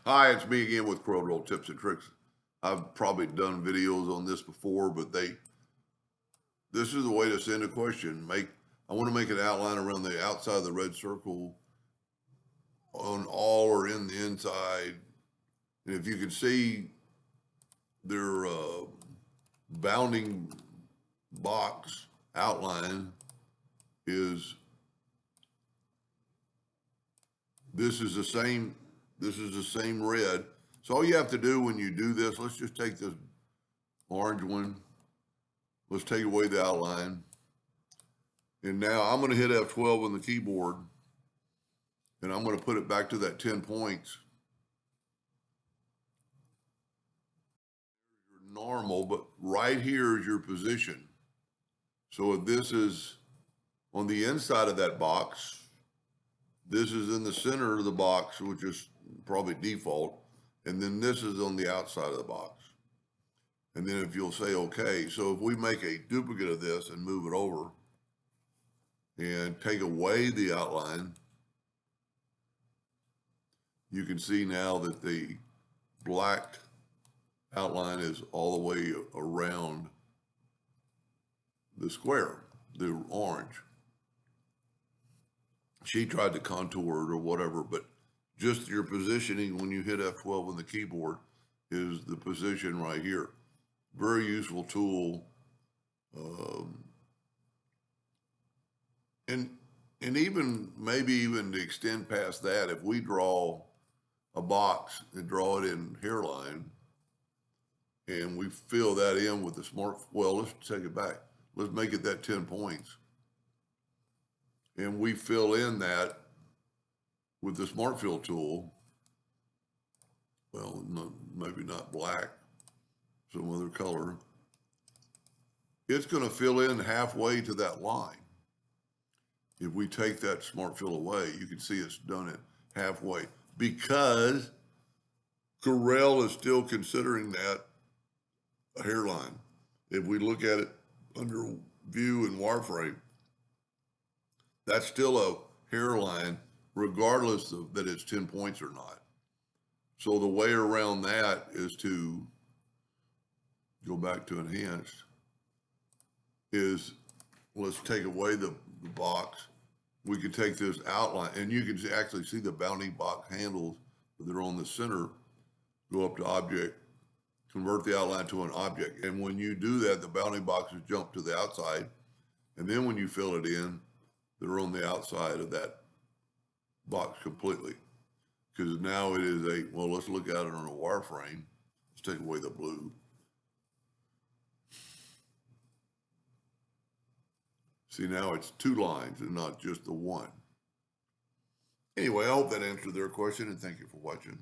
Hi, it's me again with Corel tips and tricks. I've probably done videos on this before, but this is the way to send a question. I want to make an outline around the outside of the red circle on all or in the inside. And if you can see their bounding box outline is this is the same red. So all you have to do when you do this, let's just take this orange one. Let's take away the outline. And now I'm going to hit F12 on the keyboard and I'm going to put it back to that 10 points. Normal, but right here is your position. So if this is on the inside of that box, this is in the center of the box, which is probably default. And then this is on the outside of the box. And then if you'll say, okay, so if we make a duplicate of this and move it over and take away the outline, you can see now that the black outline is all the way around the square, the orange. She tried to contour it or whatever, but just your positioning when you hit F12 on the keyboard is the position right here. Very useful tool. And even maybe even to extend past that, if we draw a box and draw it in hairline and we fill that in with the let's take it back. Let's make it that 10 points. And we fill in that with the smart fill tool. Well, no, maybe not black, some other color. It's going to fill in halfway to that line. If we take that smart fill away, you can see it's done it halfway because Corel is still considering that a hairline. If we look at it under view and wireframe, that's still a hairline regardless of that it's 10 points or not. So the way around that is to go back to enhanced is let's take away the box. We could take this outline and you can actually see the bounding box handles that are on the center, go up to object, convert the outline to an object. And when you do that, the bounding boxes jump to the outside. And then when you fill it in, they're on the outside of that box completely. Because now it is well, let's look at it on a wireframe. Let's take away the blue. See, now it's two lines and not just the one. Anyway, I hope that answered their question and thank you for watching.